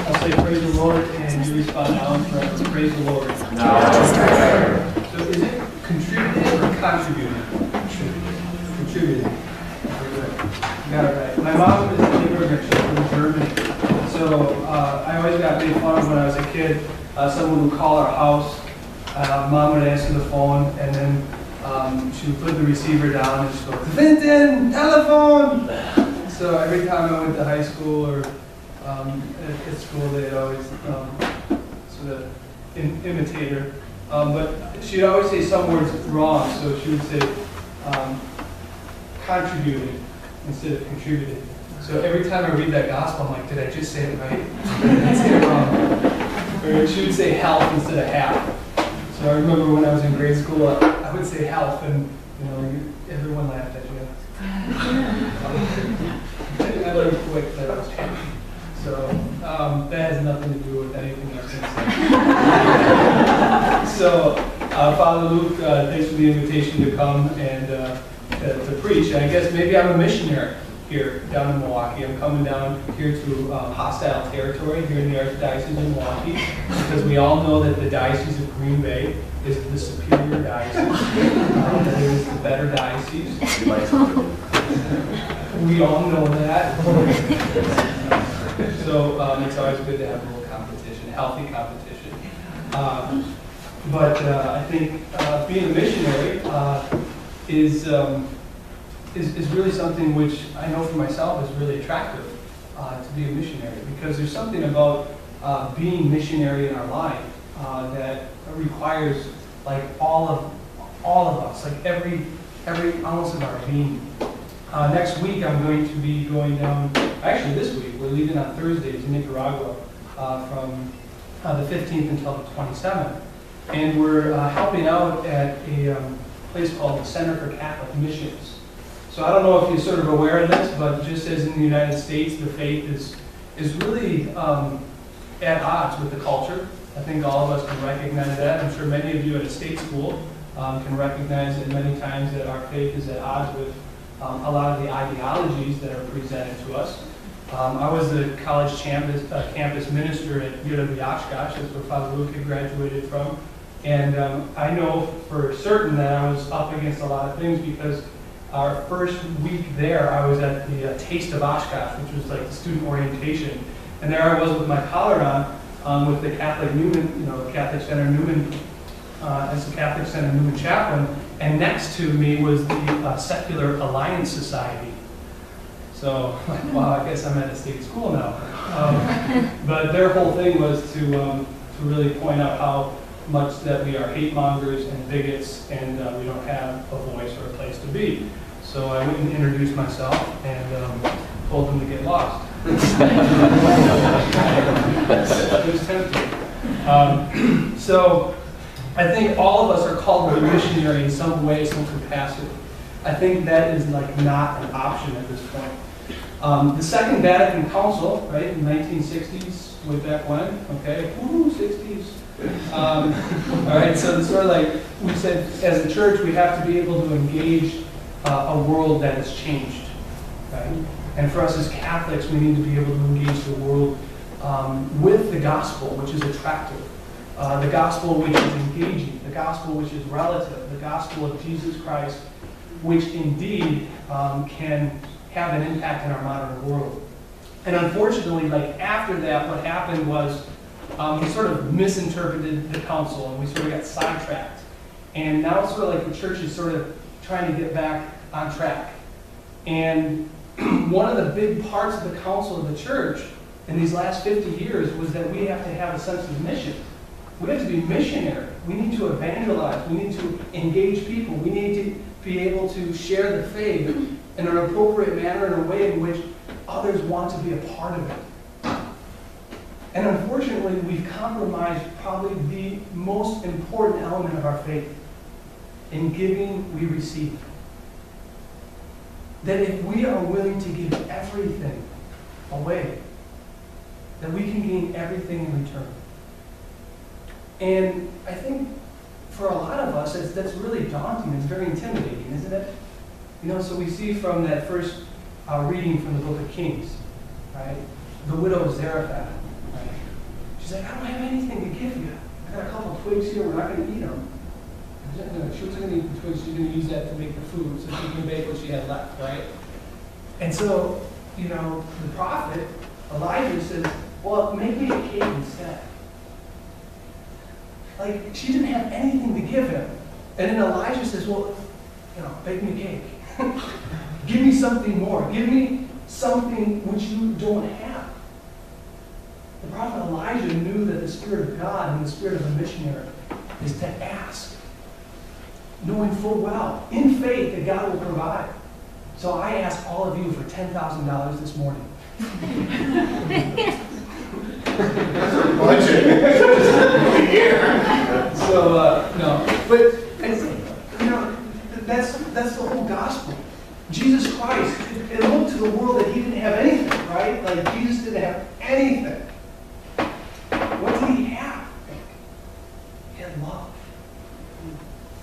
I'll say praise the Lord, and you respond now and forever. Praise the Lord. So is it contributing or contributing? Contributing. Very good. You got it right. My mom is an immigrant. She's from Germany. So I always got made fun of when I was a kid. Someone would call our house. Mom would answer the phone, and then she would put the receiver down and she'd go, Quentin, telephone! So every time I went to high school or at school, they'd always sort of imitate her. But she'd always say some words wrong, so she would say contributing instead of contributing. So every time I read that gospel, I'm like, did I just say it right? Did I say it wrong? Or she would say help instead of half. So I remember when I was in grade school, I would say help, and everyone laughed at you. I learned quick that I was changing. So that has nothing to do with anything I was going to say. So Father Luke, thanks for the invitation to come and to preach. And I guess maybe I'm a missionary here down in Milwaukee. I'm coming down here to hostile territory here in the Archdiocese of Milwaukee, because we all know that the Diocese of Green Bay is the superior diocese. That it is the better diocese. We all know that. So it's always good to have a little competition, healthy competition. But I think being a missionary is really something which I know for myself is really attractive to be a missionary, because there's something about being missionary in our life that requires like all of us, like every ounce of our being. Next week I'm going to be going down, actually this week, we're leaving on Thursday to Nicaragua from the 15th until the 27th. And we're helping out at a place called the Center for Catholic Missions. So I don't know if you're sort of aware of this, but just as in the United States, the faith is really at odds with the culture. I think all of us can recognize that. I'm sure many of you at a state school can recognize that many times that our faith is at odds with a lot of the ideologies that are presented to us. I was the college campus minister at UWM, that's where Father Luke had graduated from. And I know for certain that I was up against a lot of things, because our first week there, I was at the Taste of Oshkosh, which was like the student orientation. And there I was with my collar on with the Catholic Newman, the Catholic Center Newman, as the Catholic Center Newman chaplain. And next to me was the Secular Alliance Society. So, wow, I guess I'm at a state school now. But their whole thing was to really point out how much that we are hate mongers and bigots, and we don't have a voice or a place to be. So I went and introduced myself and told them to get lost. It was tempting. So I think all of us are called to be missionary in some way, some capacity. I think that is like not an option at this point. The Second Vatican Council, right, in the 1960s, way back when, okay, woo, 60s. All right, so it's sort of like we said, as a church, we have to be able to engage a world that has changed, right? And for us as Catholics, we need to be able to engage the world with the gospel, which is attractive, the gospel which is engaging, the gospel which is relative, the gospel of Jesus Christ, which indeed can have an impact in our modern world. And unfortunately, like after that, what happened was we sort of misinterpreted the council, and we sort of got sidetracked. And now it's sort of like the church is sort of trying to get back on track. And one of the big parts of the council of the church in these last 50 years was that we have to have a sense of mission. We have to be missionary. We need to evangelize. We need to engage people. We need to be able to share the faith in an appropriate manner, in a way in which others want to be a part of it. And unfortunately, we've compromised probably the most important element of our faith. In giving, we receive. That if we are willing to give everything away, that we can gain everything in return. And I think for a lot of us, that's really daunting. It's very intimidating, isn't it? So we see from that first reading from the book of Kings, right? The widow of Zarephath. Right? She's like, I don't have anything to give you. I got a couple twigs here. We're not going to eat them. She wasn't going to eat the twigs. She's going to use that to make the food so she can bake what she had left, right? And so, the prophet, Elijah, says, well, make me a cake instead. Like, she didn't have anything to give him. And then Elijah says, well, bake me a cake. Give me something more. Give me something which you don't have. The prophet Elijah knew that the Spirit of God and the spirit of a missionary is to ask, knowing full well, in faith, that God will provide. So I ask all of you for $10,000 this morning. That's our budget. So, no. But, that's the whole gospel. Jesus Christ, it looked to the world that he didn't have anything, right? Like, Jesus didn't have anything. What did he have? He had love.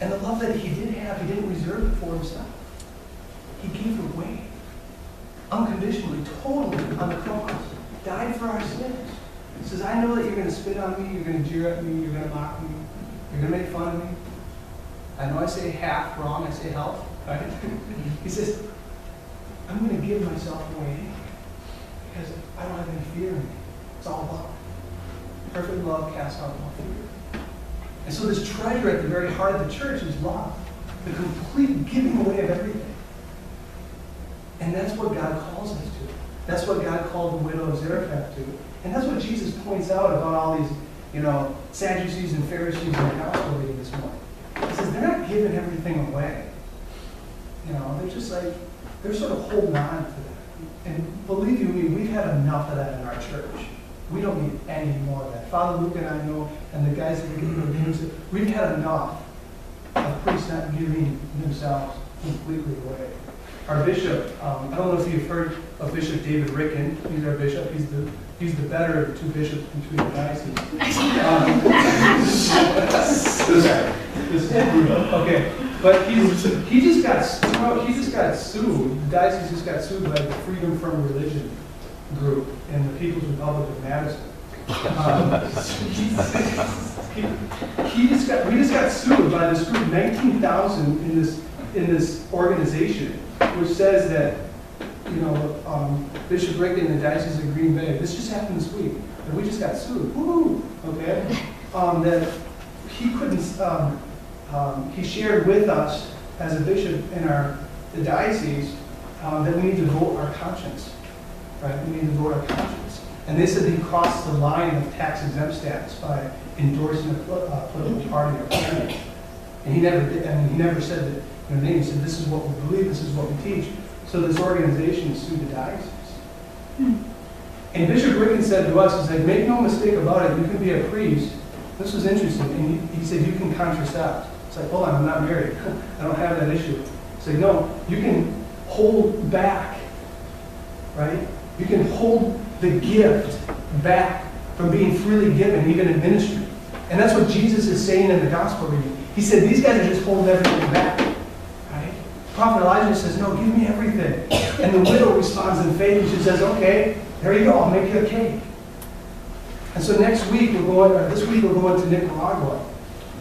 And the love that he did have, he didn't reserve it for himself. He gave it away. Unconditionally, totally, on the cross. Died for our sins. He says, I know that you're going to spit on me, you're going to jeer at me, you're going to mock me, you're going to make fun of me. I know I say half wrong, I say half, right? He says, I'm going to give myself away because I don't have any fear in me. It's all love. Perfect love casts out all fear. And so this treasure at the very heart of the church is love. The complete giving away of everything. And that's what God calls us to. That's what God called the widow of Zarephath to. And that's what Jesus points out about all these, Sadducees and Pharisees in the gospel reading this morning. He says they're not giving everything away. They're just like, they're sort of holding on to that. And believe you me, we've had enough of that in our church. We don't need any more of that. Father Luke and I know, and the guys that are getting ordained, we've had enough of priests not giving themselves completely away. Our bishop, I don't know if you've heard of Bishop David Ricken. He's our bishop. He's the better of the two bishops between the dioceses. This is brutal. Okay, but he just got sued. The diocese just got sued by the Freedom from Religion group in the People's Republic of Madison. We just got sued by this group, 19,000 in this organization, which says that Bishop Rick and the Diocese of Green Bay. This just happened this week, and we just got sued. Woo! Okay, that he couldn't. He shared with us as a bishop in the diocese that we need to vote our conscience. Right? We need to vote our conscience. And they said he crossed the line of tax-exempt status by endorsing a political party or candidate. And he never did. I mean, he never said that their name. He said, "This is what we believe. This is what we teach." So this organization sued the diocese. And Bishop Ricken said to us, he said, "Make no mistake about it. You can be a priest." This was interesting. And he said, "You can contracept." It's like, hold on, I'm not married. I don't have that issue. He's like, no, you can hold back, right? You can hold the gift back from being freely given, even in ministry. And that's what Jesus is saying in the gospel reading. He said, these guys are just holding everything back. Right? Prophet Elijah says, no, give me everything. And the widow responds in faith, and she says, okay, there you go, I'll make you a cake. And so this week we're going to Nicaragua.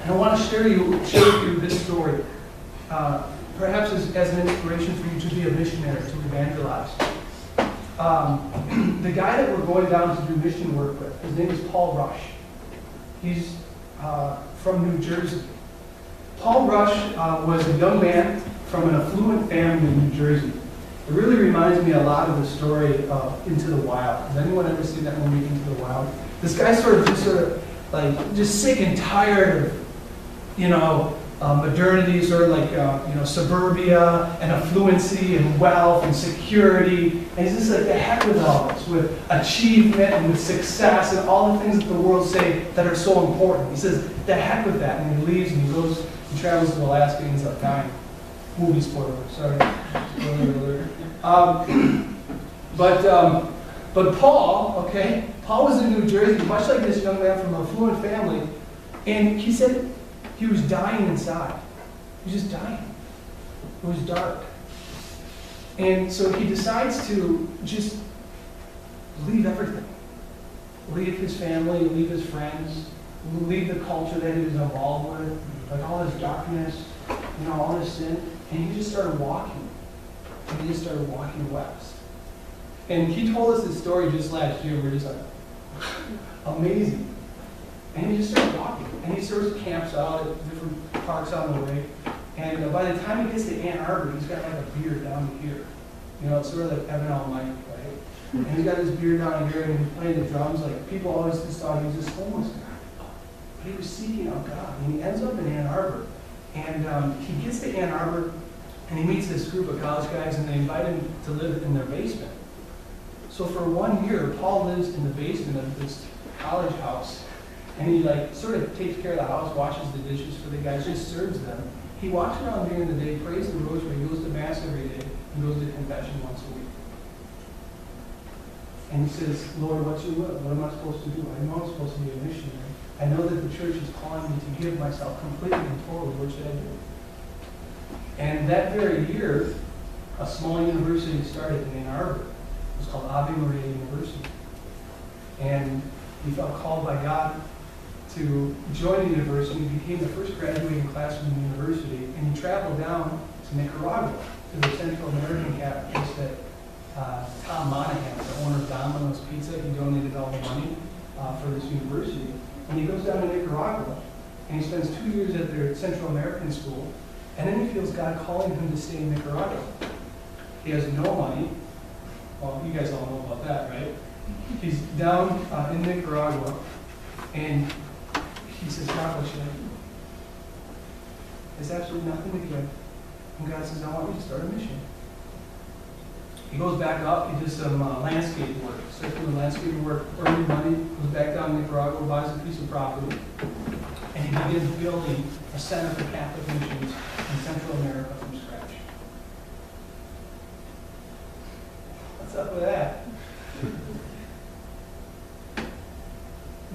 And I want to share with you this story, perhaps as an inspiration for you to be a missionary, to evangelize. The guy that we're going down to do mission work with, his name is Paul Rush. He's from New Jersey. Paul Rush was a young man from an affluent family in New Jersey. It really reminds me a lot of the story of Into the Wild. Has anyone ever seen that movie, Into the Wild? This guy's just sick and tired of, modernity, sort of like, suburbia and affluency and wealth and security. And he's just like, the heck with all this, with achievement and with success and all the things that the world say that are so important. He says, the heck with that. And he leaves and he travels to Alaska and he's like dying. Movie spoiler, sorry. Spoiler alert. But Paul, okay, Paul was in New Jersey, much like this young man from an affluent family, and he said he was dying inside. He was just dying. It was dark. And so he decides to just leave everything. leave his family, leave his friends, leave the culture that he was involved with, like all this darkness, all this sin, and he just started walking. And he just started walking west. And he told us this story just last year. We're just like, amazing. And he just started walking. And he starts camps out at different parks on the way. And by the time he gets to Ann Arbor, he's got like a beard down here. It's sort of like Evan Almighty, right? And he's got his beard down here, and he's playing the drums. Like, people always just thought he was this homeless guy. But he was seeking out God. And he ends up in Ann Arbor. And he gets to Ann Arbor, and he meets this group of college guys, and they invite him to live in their basement. So for 1 year, Paul lives in the basement of this college house, and he sort of takes care of the house, washes the dishes for the guys, just serves them. He walks around during the day, prays the rosary, goes to mass every day, and goes to confession once a week. And he says, Lord, what's your will? What am I supposed to do? I know I'm supposed to be a missionary. I know that the church is calling me to give myself completely and totally. What should I do? And that very year, a small university started in Ann Arbor. It was called Ave Maria University. And he felt called by God to join the university. He became the first graduating class from the university, and he traveled down to Nicaragua, to the Central American capital that Tom Monahan, the owner of Domino's Pizza, he donated all the money for this university. And he goes down to Nicaragua, and he spends 2 years at their Central American school, and then he feels God calling him to stay in Nicaragua. He has no money. Well, you guys all know about that, right? He's down in Nicaragua, and he says, God, what should I do? There's absolutely nothing to give. And God says, I want you to start a mission. He goes back up, he does some landscape work, starts doing landscape work, earning money, goes back down to Nicaragua, buys a piece of property, and he begins building a center for Catholic missions in Central America from scratch. What's up with that?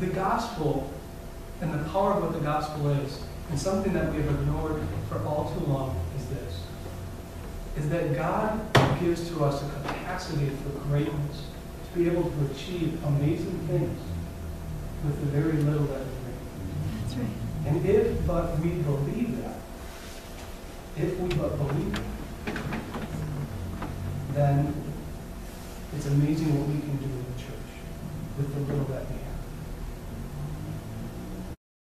The gospel and the power of what the gospel is, and something that we have ignored for all too long, is this. Is that God gives to us a capacity for greatness, to be able to achieve amazing things with the very little that we bring. That's right. And if but we believe that, if we but believe that, then it's amazing what we can do